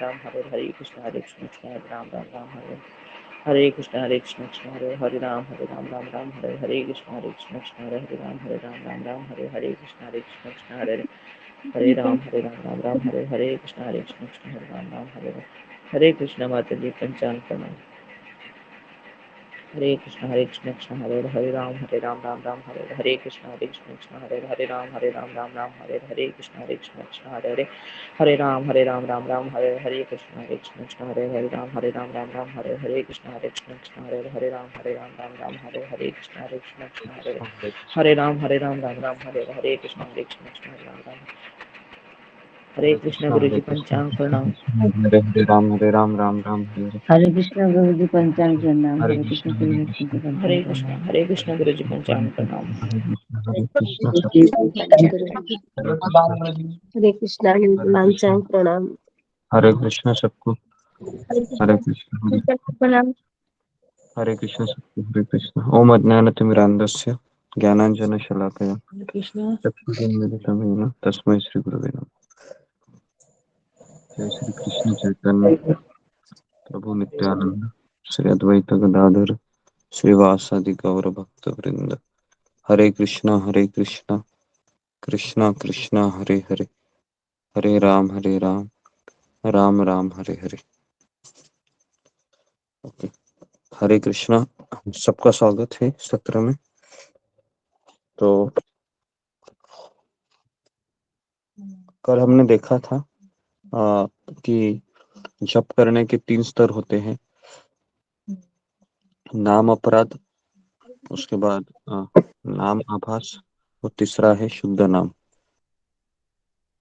राम हरे कृष्ण कृष्ण हरे राम राम हरे हरे कृष्ण कृष्ण हरे राम राम राम हरे कृष्ण कृष्ण हरे राम राम हरे कृष्ण कृष्ण हरे राम राम हरे कृष्ण कृष्ण हरे राम हरे कृष्ण माता जी पंचांग प्रणाम। हरे कृष्ण कृष्ण हरे राम राम हरे कृष्ण कृष्ण हरे राम राम हरे कृष्ण कृष्ण हरे राम राम हरे कृष्ण कृष्ण हरे राम राम हरे कृष्ण कृष्ण हरे राम हरे कृष्ण कृष्ण हरे राम हरे कृष्ण कृष्ण हरे कृष्ण गुरु हरे जी कृष्ण पंचांग प्रणाम। हरे राम राम राम हरे हरे। हरे कृष्ण गुरु जी पंचांग प्रणाम। हरे हरे कृष्ण गुरु जी कृष्ण पंचांग प्रणाम। हरे कृष्ण गुरु जी पंचांग प्रणाम। हरे कृष्ण सब। हरे कृष्णा हरे कृष्ण हिंदुलांचांग प्रणाम। हरे कृष्ण सबको। हरे हरे कृष्णा कृष्ण प्रणाम। हरे कृष्ण सबको। हरे कृष्ण ओम अज्ञानतिमिरान्धस्य ज्ञानांजन शलाकया हरे कृष्ण चक्षुरुन्मिलितं येन तस्मै श्री गुरवे नमः। जय श्री कृष्ण चैतन्य प्रभु नित्यानंद श्री अद्वैत गदाधर श्रीवासादि गौर भक्त वृंद। हरे कृष्ण कृष्ण कृष्ण हरे हरे हरे राम राम राम हरे हरे। ओके। हरे कृष्णा। सबका स्वागत है सत्र में। तो कल हमने देखा था कि जप करने के 3 स्तर होते हैं। नाम अपराध, उसके बाद नाम आभास और तीसरा है शुद्ध नाम।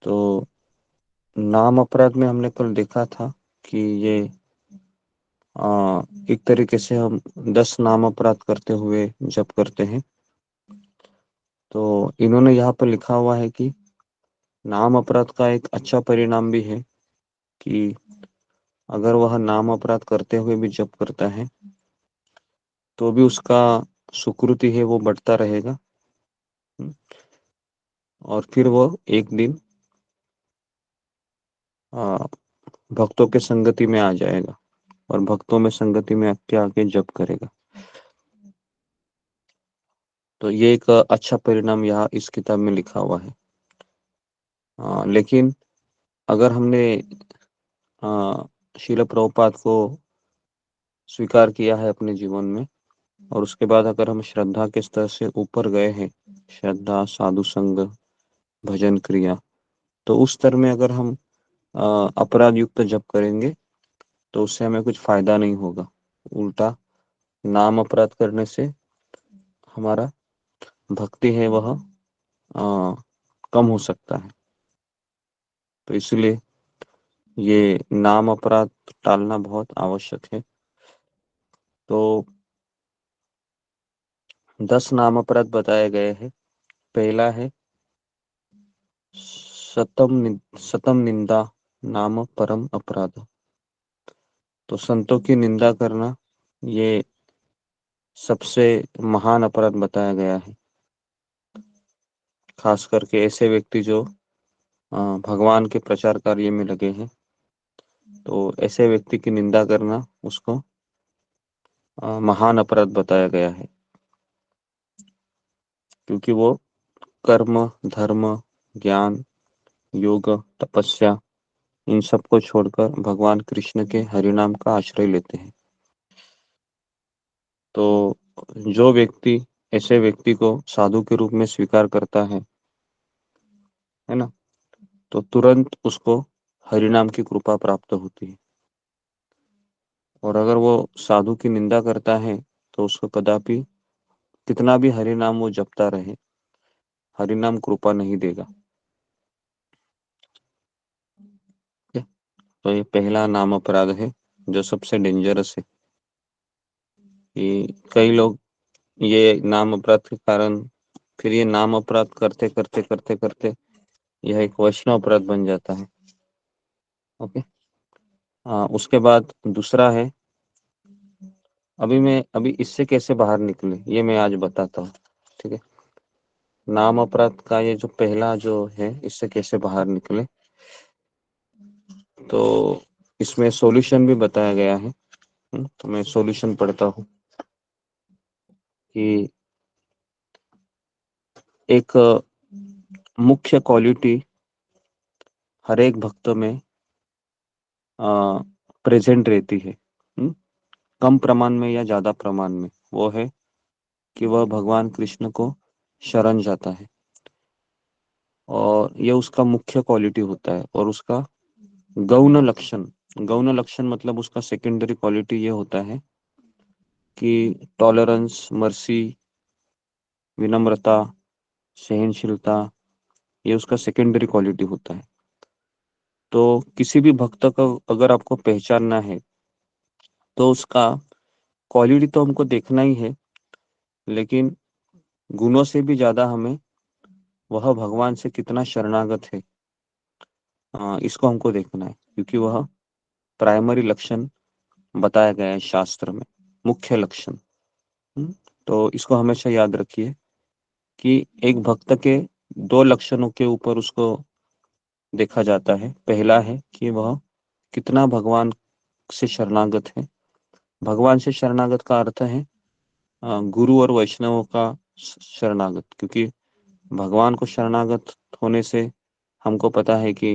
तो नाम अपराध में हमने कल देखा था कि ये एक तरीके से हम 10 नाम अपराध करते हुए जप करते हैं। तो इन्होंने यहाँ पर लिखा हुआ है कि नाम अपराध का एक अच्छा परिणाम भी है कि अगर वह नाम अपराध करते हुए भी जप करता है तो भी उसका सुकृति है वो बढ़ता रहेगा। और फिर वो एक दिन भक्तों के संगति में आ जाएगा और भक्तों में संगति में आके जप करेगा। तो ये एक अच्छा परिणाम यहाँ इस किताब में लिखा हुआ है। लेकिन अगर हमने श्रील प्रभुपाद को स्वीकार किया है अपने जीवन में और उसके बाद अगर हम श्रद्धा के स्तर से ऊपर गए हैं, श्रद्धा साधु संग भजन क्रिया, तो उस स्तर में अगर हम अपराध युक्त जप करेंगे तो उससे हमें कुछ फायदा नहीं होगा। उल्टा नाम अपराध करने से हमारा भक्ति है वह कम हो सकता है। तो इसलिए ये नाम अपराध टालना बहुत आवश्यक है। तो 10 नाम अपराध बताए गए हैं। पहला है सतम निंदा नाम परम अपराध। तो संतों की निंदा करना ये सबसे महान अपराध बताया गया है। खास करके ऐसे व्यक्ति जो भगवान के प्रचार कार्य में लगे हैं, तो ऐसे व्यक्ति की निंदा करना उसको महान अपराध बताया गया है, क्योंकि वो कर्म धर्म ज्ञान योग तपस्या इन सब को छोड़कर भगवान कृष्ण के हरिनाम का आश्रय लेते हैं। तो जो व्यक्ति ऐसे व्यक्ति को साधु के रूप में स्वीकार करता है ना, तो तुरंत उसको हरिनाम की कृपा प्राप्त होती है। और अगर वो साधु की निंदा करता है तो उसको कदापि कितना भी हरिनाम वो जपता रहे, हरिनाम कृपा नहीं देगा। तो ये पहला नाम अपराध है जो सबसे डेंजरस है। कि कई लोग ये नाम अपराध के कारण फिर ये नाम अपराध करते करते करते करते यह एक वैष्णव अपराध बन जाता है। ओके। उसके बाद दूसरा है, अभी इससे कैसे बाहर निकले ये मैं आज बताता हूँ। ठीक है। नाम अपराध का ये जो पहला जो है, इससे कैसे बाहर निकले। तो इसमें सॉल्यूशन भी बताया गया है। तो मैं सॉल्यूशन पढ़ता हूँ कि एक मुख्य क्वालिटी हर एक भक्त में प्रेजेंट रहती है, कम प्रमाण में या ज्यादा प्रमाण में, वो है कि वह भगवान कृष्ण को शरण जाता है, और ये उसका मुख्य क्वालिटी होता है। और उसका गौण लक्षण, गौण लक्षण मतलब उसका सेकेंडरी क्वालिटी ये होता है कि टॉलरेंस, मर्सी, विनम्रता, सहनशीलता, ये उसका सेकेंडरी क्वालिटी होता है। तो किसी भी भक्त को अगर आपको पहचानना है तो उसका क्वालिटी तो हमको देखना ही है, लेकिन गुणों से भी ज्यादा हमें वह भगवान से कितना शरणागत है, इसको हमको देखना है, क्योंकि वह प्राइमरी लक्षण बताया गया है शास्त्र में, मुख्य लक्षण। तो इसको हमेशा याद रखिए कि एक भक्त के दो लक्षणों के ऊपर उसको देखा जाता है। पहला है कि वह कितना भगवान से शरणागत है। भगवान से शरणागत का अर्थ है गुरु और वैष्णवों का शरणागत, क्योंकि भगवान को शरणागत होने से हमको पता है कि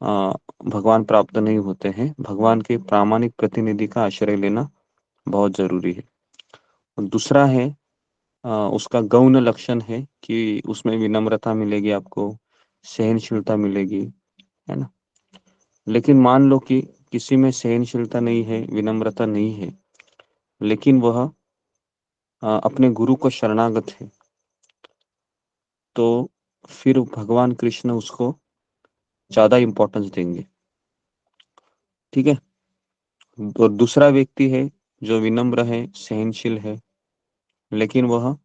भगवान प्राप्त नहीं होते हैं। भगवान के प्रामाणिक प्रतिनिधि का आश्रय लेना बहुत जरूरी है। और दूसरा है उसका गौण लक्षण है कि उसमें विनम्रता मिलेगी, आपको सहनशीलता मिलेगी, है ना। लेकिन मान लो कि किसी में सहनशीलता नहीं है, विनम्रता नहीं है, लेकिन वह अपने गुरु को शरणागत है, तो फिर भगवान कृष्ण उसको ज्यादा इंपॉर्टेंस देंगे। ठीक है। और दूसरा व्यक्ति है जो विनम्र है, सहनशील है, लेकिन वह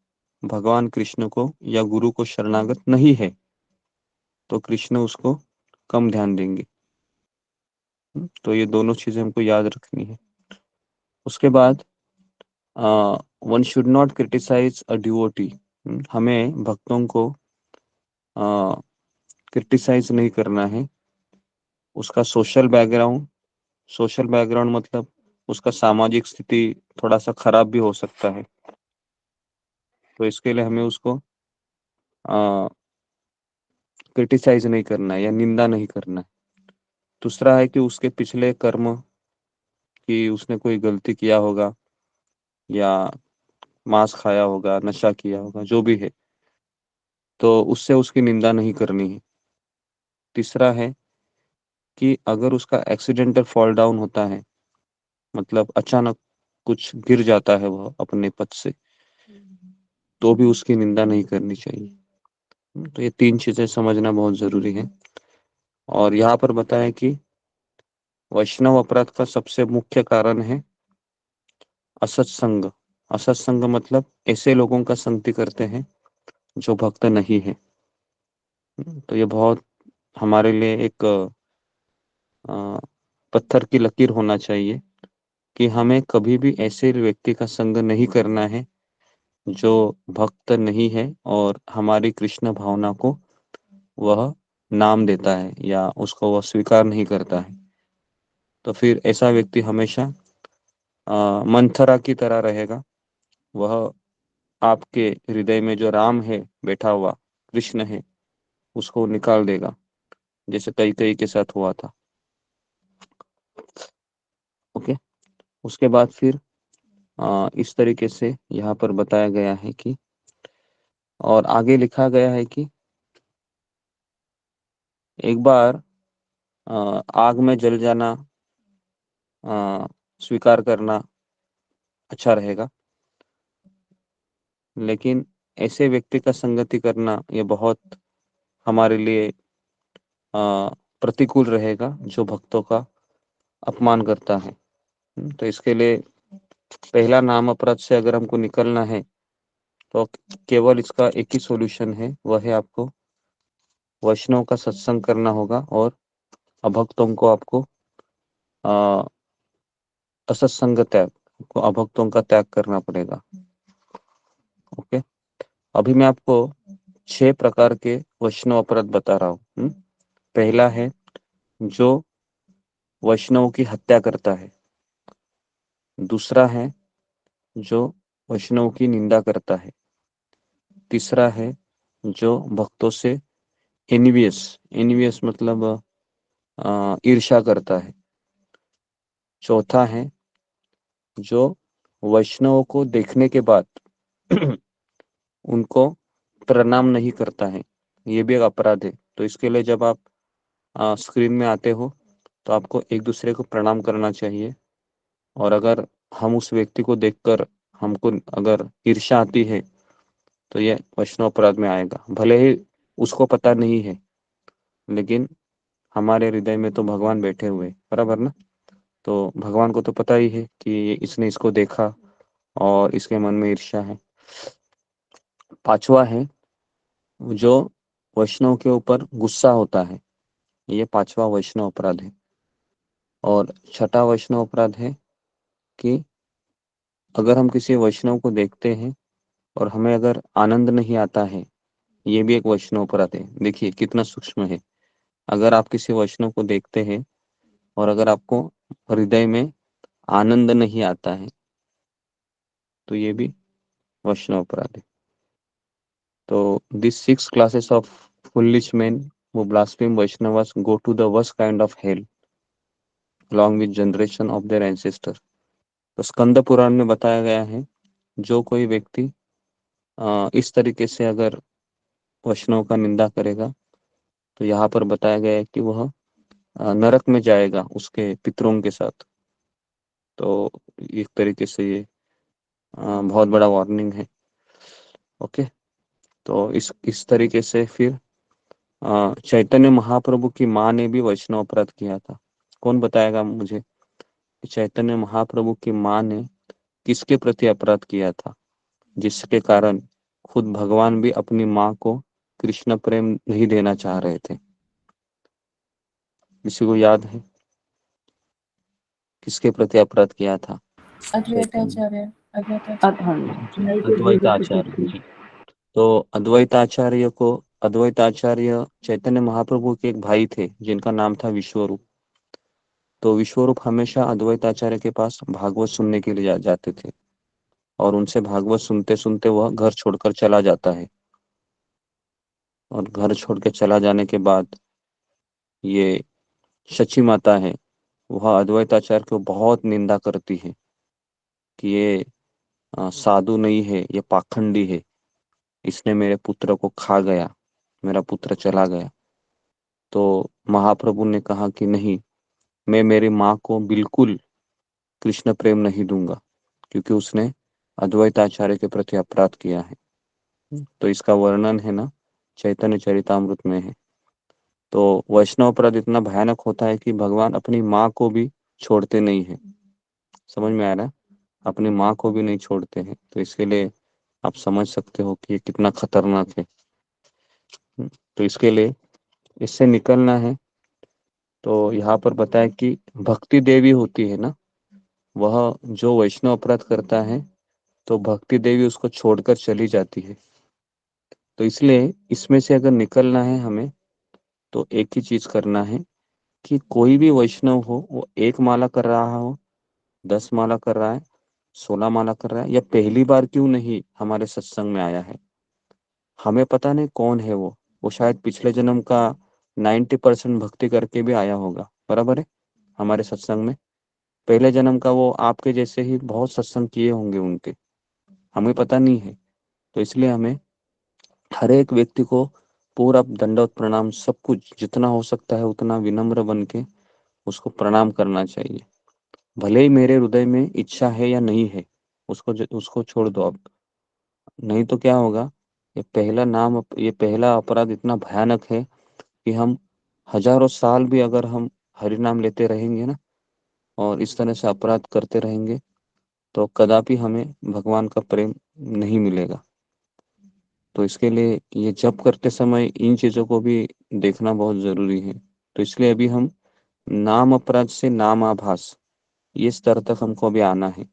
भगवान कृष्ण को या गुरु को शरणागत नहीं है, तो कृष्ण उसको कम ध्यान देंगे। तो ये दोनों चीजें हमको याद रखनी है। उसके बाद one should not criticise a devotee. हमें भक्तों को क्रिटिसाइज नहीं करना है। उसका सोशल बैकग्राउंड मतलब उसका सामाजिक स्थिति थोड़ा सा खराब भी हो सकता है, तो इसके लिए हमें उसको क्रिटिसाइज नहीं करना है या निंदा नहीं करना है। दूसरा है कि उसके पिछले कर्म, कि उसने कोई गलती किया होगा या मांस खाया होगा, नशा किया होगा, जो भी है, तो उससे उसकी निंदा नहीं करनी है। तीसरा है कि अगर उसका एक्सीडेंटल फॉल डाउन होता है, मतलब अचानक कुछ गिर जाता है वह अपने पद से, तो भी उसकी निंदा नहीं करनी चाहिए। तो ये तीन चीजें समझना बहुत जरूरी है। और यहाँ पर बताया कि वैष्णव अपराध का सबसे मुख्य कारण है असत्संग। असत्संग मतलब ऐसे लोगों का संगति करते हैं जो भक्त नहीं है। तो ये बहुत हमारे लिए एक अ, पत्थर की लकीर होना चाहिए कि हमें कभी भी ऐसे व्यक्ति का संग नहीं करना है जो भक्त नहीं है और हमारी कृष्ण भावना को वह नाम देता है या उसको वह स्वीकार नहीं करता है। तो फिर ऐसा व्यक्ति हमेशा मंथरा की तरह रहेगा। वह आपके हृदय में जो राम है बैठा हुआ, कृष्ण है, उसको निकाल देगा, जैसे कई कई के साथ हुआ था। ओके। उसके बाद फिर इस तरीके से यहाँ पर बताया गया है कि, और आगे लिखा गया है कि एक बार आग में जल जाना स्वीकार करना अच्छा रहेगा, लेकिन ऐसे व्यक्ति का संगति करना ये बहुत हमारे लिए प्रतिकूल रहेगा जो भक्तों का अपमान करता है। तो इसके लिए पहला नाम अपराध से अगर हमको निकलना है तो केवल इसका एक ही सॉल्यूशन है, वह है आपको वैष्णव का सत्संग करना होगा और अभक्तों को आपको आ, असत्संग त्याग, को अभक्तों का त्याग करना पड़ेगा। ओके। अभी मैं आपको 6 प्रकार के वैष्णव अपराध बता रहा हूँ। पहला है जो वैष्णव की हत्या करता है। दूसरा है जो वैष्णव की निंदा करता है। तीसरा है जो भक्तों से एनिवियस मतलब ईर्ष्या करता है। चौथा है जो वैष्णव को देखने के बाद उनको प्रणाम नहीं करता है। ये भी एक अपराध है। तो इसके लिए जब आप स्क्रीन में आते हो तो आपको एक दूसरे को प्रणाम करना चाहिए। और अगर हम उस व्यक्ति को देखकर हमको अगर ईर्ष्या आती है तो ये वैष्णव अपराध में आएगा। भले ही उसको पता नहीं है, लेकिन हमारे हृदय में तो भगवान बैठे हुए हैं, बराबर ना। तो भगवान को तो पता ही है कि इसने इसको देखा और इसके मन में ईर्ष्या है। पांचवा है जो वैष्णव के ऊपर गुस्सा होता है। ये पांचवा वैष्णव अपराध है। और छठा वैष्णव अपराध है कि अगर हम किसी वैष्णव को देखते हैं और हमें अगर आनंद नहीं आता है, ये भी एक वैष्णव अपराध है। देखिए कितना सूक्ष्म है। अगर आप किसी वैष्णव को देखते हैं और अगर आपको हृदय में आनंद नहीं आता है तो ये भी वैष्णव अपराध है। तो this 6 classes of foolish men who blaspheme Vaishnavas go to the worst kind of hell along with generation of their ancestor। तो स्कंद पुराण में बताया गया है जो कोई व्यक्ति इस तरीके से अगर वैष्णव का निंदा करेगा तो यहाँ पर बताया गया है कि वह नरक में जाएगा उसके पितरों के साथ। तो एक तरीके से ये बहुत बड़ा वार्निंग है। ओके, तो इस तरीके से फिर चैतन्य महाप्रभु की माँ ने भी वैष्णव अपराध किया था। कौन बताएगा मुझे कि चैतन्य महाप्रभु की माँ ने किसके प्रति अपराध किया था, जिसके कारण खुद भगवान भी अपनी माँ को कृष्ण प्रेम नहीं देना चाह रहे थे। किसी को याद है किसके प्रति अपराध किया था? अद्वैताचार्य अद्वैताचार्य जी। तो अद्वैताचार्य चैतन्य महाप्रभु के एक भाई थे जिनका नाम था विश्वरूप। तो विश्वरूप हमेशा अद्वैताचार्य के पास भागवत सुनने के लिए जाते थे और उनसे भागवत सुनते सुनते वह घर छोड़कर चला जाता है। और घर छोड़ के चला जाने के बाद ये शची माता है, वह अद्वैताचार्य को बहुत निंदा करती है कि ये साधु नहीं है, ये पाखंडी है, इसने मेरे पुत्र को खा गया, मेरा पुत्र चला गया। तो महाप्रभु ने कहा कि नहीं, मैं मेरी माँ को बिल्कुल कृष्ण प्रेम नहीं दूंगा क्योंकि उसने अद्वैताचार्य के प्रति अपराध किया है। तो इसका वर्णन है ना चैतन्य चरितामृत में है। तो वैष्णव अपराध इतना भयानक होता है कि भगवान अपनी माँ को भी छोड़ते नहीं है। समझ में आ रहा है? अपनी माँ को भी नहीं छोड़ते हैं। तो इसके लिए आप समझ सकते हो कि ये कितना खतरनाक है। तो इसके लिए इससे निकलना है। तो यहाँ पर बताया कि भक्ति देवी होती है ना, वह जो वैष्णव अपराध करता है तो भक्ति देवी उसको छोड़कर चली जाती है। तो इसलिए इसमें से अगर निकलना है हमें तो एक ही चीज करना है कि कोई भी वैष्णव हो, वो 1 माला कर रहा हो, 10 माला कर रहा है, 16 माला कर रहा है, या पहली बार क्यों नहीं हमारे सत्संग में आया है, हमें पता नहीं कौन है वो शायद पिछले जन्म का 90% भक्ति करके भी आया होगा, बराबर है। हमारे सत्संग में पहले जन्म का वो आपके जैसे ही बहुत सत्संग किए होंगे उनके, हमें पता नहीं है। तो इसलिए हमें हर एक व्यक्ति को पूरा दंडवत प्रणाम सब कुछ जितना हो सकता है उतना विनम्र बन के उसको प्रणाम करना चाहिए। भले ही मेरे हृदय में इच्छा है या नहीं है, उसको छोड़ दो अब। नहीं तो क्या होगा, ये पहला अपराध इतना भयानक है कि हम हजारों साल भी अगर हम हरि नाम लेते रहेंगे ना और इस तरह से अपराध करते रहेंगे तो कदापि हमें भगवान का प्रेम नहीं मिलेगा। तो इसके लिए ये जप करते समय इन चीजों को भी देखना बहुत जरूरी है। तो इसलिए अभी हम नाम अपराध से नाम आभास, ये स्तर तक हमको अभी आना है।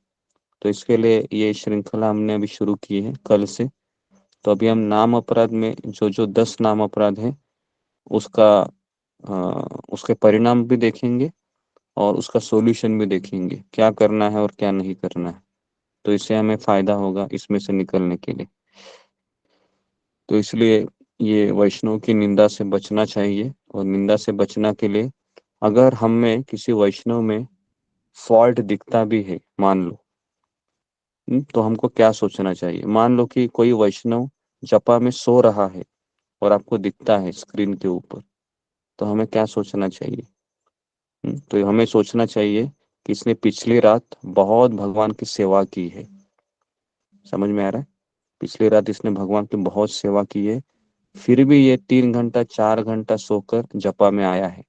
तो इसके लिए ये श्रृंखला हमने अभी शुरू की है कल से। तो अभी हम नाम अपराध में जो जो 10 नाम अपराध है उसका उसके परिणाम भी देखेंगे और उसका सॉल्यूशन भी देखेंगे, क्या करना है और क्या नहीं करना है। तो इससे हमें फायदा होगा इसमें से निकलने के लिए। तो इसलिए ये वैष्णव की निंदा से बचना चाहिए। और निंदा से बचना के लिए अगर हम में किसी वैष्णव में फॉल्ट दिखता भी है, मान लो, तो हमको क्या सोचना चाहिए। मान लो कि कोई वैष्णव जपा में सो रहा है और आपको दिखता है स्क्रीन के ऊपर, तो हमें क्या सोचना चाहिए। तो हमें सोचना चाहिए कि इसने पिछली रात बहुत भगवान की सेवा की है। समझ में आ रहा है? पिछली रात इसने भगवान की बहुत सेवा की है, फिर भी ये 3 घंटा 4 घंटा सोकर जपा में आया है।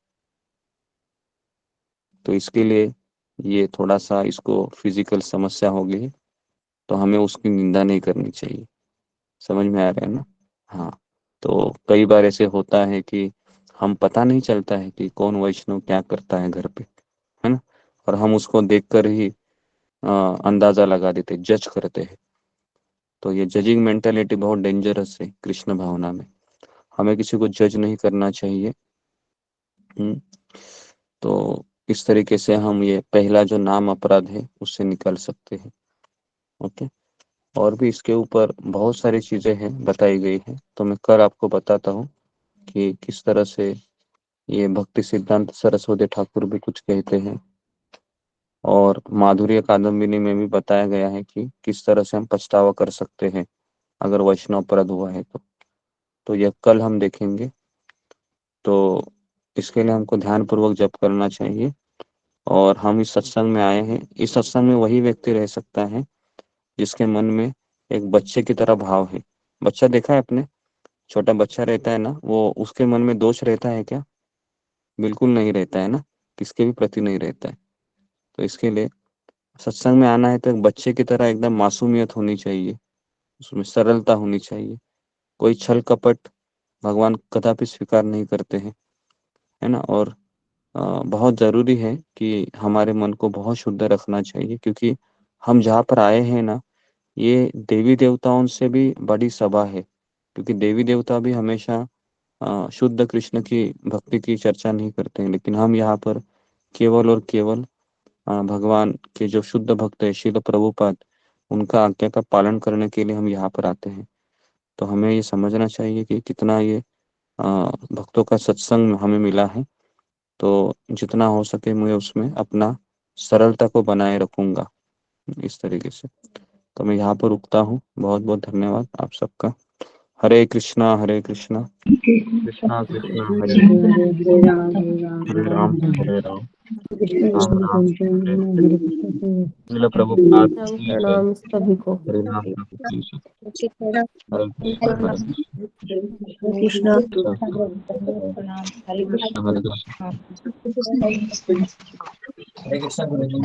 तो इसके लिए ये थोड़ा सा इसको फिजिकल समस्या हो गई, तो हमें उसकी निंदा नहीं करनी चाहिए। समझ में आ रहा है ना? हाँ। तो कई बार ऐसे होता है कि हम पता नहीं चलता है कि कौन वैष्णव क्या करता है घर पे, है ना, और हम उसको देखकर ही अंदाजा लगा देते, जज करते हैं। तो ये जजिंग मेंटेलिटी बहुत डेंजरस है कृष्ण भावना में। हमें किसी को जज नहीं करना चाहिए। तो इस तरीके से हम ये पहला जो नाम अपराध है उससे निकल सकते हैं। ओके। और भी इसके ऊपर बहुत सारी चीजें हैं, बताई गई है, तो मैं कल आपको बताता हूँ कि किस तरह से ये भक्ति सिद्धांत सरस्वती ठाकुर भी कुछ कहते हैं। और माधुर्य कादम्बिनी में भी बताया गया है कि किस तरह से हम पछतावा कर सकते हैं अगर वैष्णव अपराध हुआ है तो यह कल हम देखेंगे। तो इसके लिए हमको ध्यान पूर्वक जप करना चाहिए। और हम इस सत्संग में आए हैं, इस सत्संग में वही व्यक्ति रह सकता है जिसके मन में एक बच्चे की तरह भाव है। बच्चा देखा है आपने? छोटा बच्चा रहता है ना, वो उसके मन में दोष रहता है क्या? बिल्कुल नहीं रहता है ना, किसके भी प्रति नहीं रहता है। तो इसके लिए सत्संग में आना है तो एक बच्चे की तरह एकदम मासूमियत होनी चाहिए, उसमें सरलता होनी चाहिए। कोई छल कपट भगवान कदापि स्वीकार नहीं करते हैं, है ना। और बहुत ज़रूरी है कि हमारे मन को बहुत शुद्ध रखना चाहिए, क्योंकि हम जहाँ पर आए हैं ना, ये देवी देवताओं से भी बड़ी सभा है। क्योंकि देवी देवता भी हमेशा शुद्ध कृष्ण की भक्ति की चर्चा नहीं करते हैं, लेकिन हम यहाँ पर केवल और केवल भगवान के जो शुद्ध भक्त है श्रील प्रभुपाद, उनका आज्ञा का पालन करने के लिए हम यहाँ पर आते हैं। तो हमें ये समझना चाहिए कि कितना ये भक्तों का सत्संग हमें मिला है। तो जितना हो सके मैं उसमें अपना सरलता को बनाए रखूंगा इस तरीके से। तो मैं यहाँ पर रुकता हूँ। बहुत बहुत धन्यवाद आप सबका। हरे कृष्णा कृष्णा कृष्णा हरे हरे राम हरे राम हरे राम राम राम हरे राम कृष्ण राम कृष्ण राम हरे पंचानन हरे कृष्ण श्रील प्रभुपाद प्रणाम की जय। प्रणाम सभी को। हरे राम की जय। हरे कृष्णा हरे कृष्ण कृष्ण हरे कृष्ण। हरे कृष्ण गुरु जी।